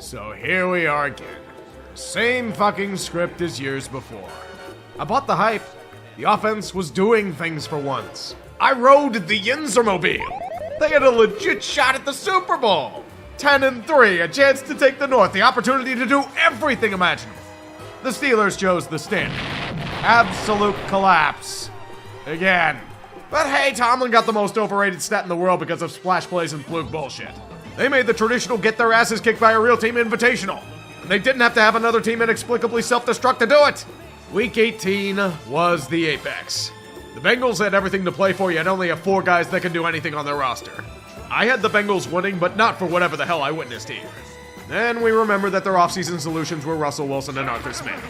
So here we are again. Same fucking script as years before. I bought the hype. The offense was doing things for once. I rode the Yinzermobile. They had a legit shot at the Super Bowl. 10-3, a chance to take the North, the opportunity to do everything imaginable. The Steelers chose the standard. Absolute collapse. Again. But hey, Tomlin got the most overrated stat in the world because of splash plays and fluke bullshit. They made the traditional get their asses kicked by a real team invitational. And they didn't have to have another team inexplicably self-destruct to do it. Week 18 was the apex. The Bengals had everything to play for, yet only have 4 guys that can do anything on their roster. I had the Bengals winning, but not for whatever the hell I witnessed here. Then we remember that their offseason solutions were Russell Wilson and Arthur Smith.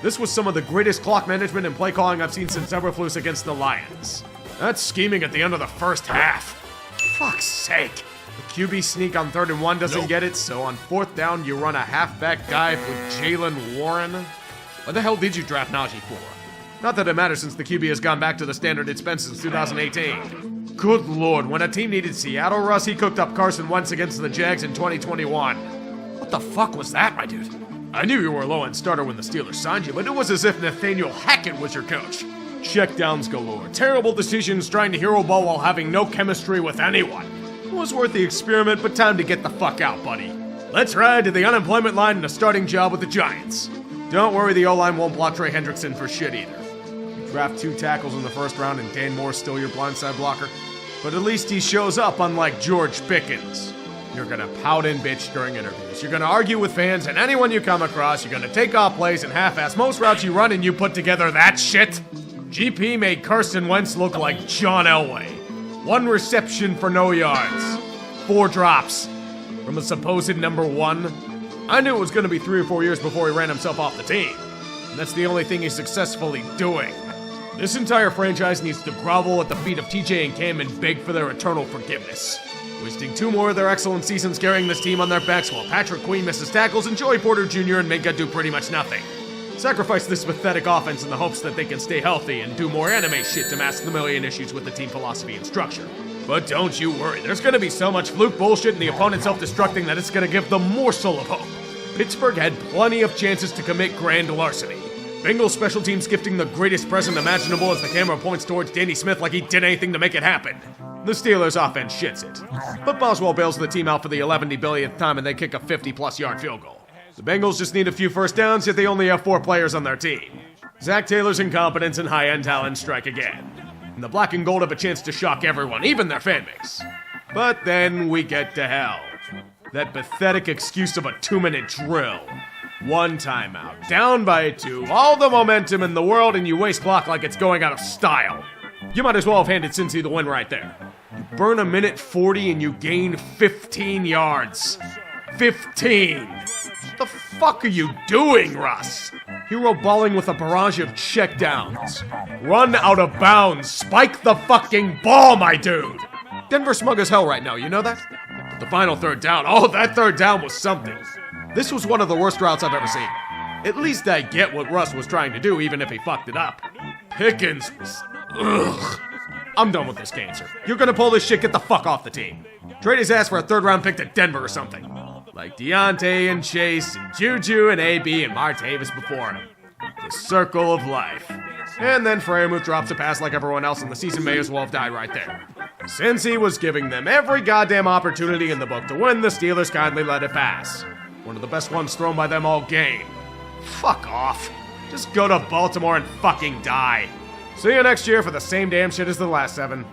This was some of the greatest clock management and play calling I've seen since Eberflus against the Lions. That's scheming at the end of the first half. Fuck's sake. The QB sneak on 3rd and 1 doesn't get it, so on 4th down you run a halfback dive with Jalen Warren. What the hell did you draft Najee for? Not that it matters since the QB has gone back to the standard it's been since 2018. Good lord, when a team needed Seattle Russ, he cooked up Carson Wentz against the Jags in 2021. What the fuck was that, my dude? I knew you were a low-end starter when the Steelers signed you, but it was as if Nathaniel Hackett was your coach. Checkdowns galore, terrible decisions trying to hero ball while having no chemistry with anyone. It was worth the experiment, but time to get the fuck out, buddy. Let's ride to the unemployment line and a starting job with the Giants. Don't worry, the O-line won't block Trey Hendrickson for shit either. You draft 2 tackles in the first round and Dan Moore's still your blindside blocker. But at least he shows up, unlike George Pickens. You're gonna pout and bitch during interviews. You're gonna argue with fans and anyone you come across. You're gonna take off plays and half-ass most routes you run and you put together that shit. GP made Carson Wentz look like John Elway. 1 reception for no yards. 4 drops. From a supposed number 1. I knew it was gonna be 3 or 4 years before he ran himself off the team. And that's the only thing he's successfully doing. This entire franchise needs to grovel at the feet of TJ and Cam and beg for their eternal forgiveness. Wasting 2 more of their excellent seasons carrying this team on their backs while Patrick Queen misses tackles and Joey Porter Jr. and Minka do pretty much nothing. Sacrifice this pathetic offense in the hopes that they can stay healthy and do more anime shit to mask the million issues with the team philosophy and structure. But don't you worry, there's gonna be so much fluke bullshit and the opponent self-destructing that it's gonna give the morsel of hope. Pittsburgh had plenty of chances to commit grand larceny. Bengals special teams gifting the greatest present imaginable as the camera points towards Danny Smith like he did anything to make it happen. The Steelers offense shits it. But Boswell bails the team out for the 11 billionth time and they kick a 50-plus yard field goal. The Bengals just need a few first downs, yet they only have 4 players on their team. Zach Taylor's incompetence and high-end talent strike again. And the black and gold have a chance to shock everyone, even their fan base. But then we get to hell. That pathetic excuse of a 2-minute drill. 1 timeout, down by 2, all the momentum in the world, and you waste clock like it's going out of style. You might as well have handed Cincy the win right there. You burn 1:40 and you gain 15 yards. 15! What the fuck are you doing, Russ? Hero balling with a barrage of checkdowns. Run out of bounds. Spike the fucking ball, my dude. Denver smug as hell right now, you know that? But the final 3rd down, oh, that 3rd down was something. This was one of the worst routes I've ever seen. At least I get what Russ was trying to do, even if he fucked it up. Pickens was... ugh. I'm done with this cancer. You're gonna pull this shit, get the fuck off the team. Trade his ass for a 3rd round pick to Denver or something. Like Deontay and Chase and Juju and AB and Martavis before him. The circle of life. And then Freiermuth drops a pass like everyone else and the season may as well have died right there. Since he was giving them every goddamn opportunity in the book to win, the Steelers kindly let it pass. One of the best ones thrown by them all game. Fuck off. Just go to Baltimore and fucking die. See you next year for the same damn shit as the last 7.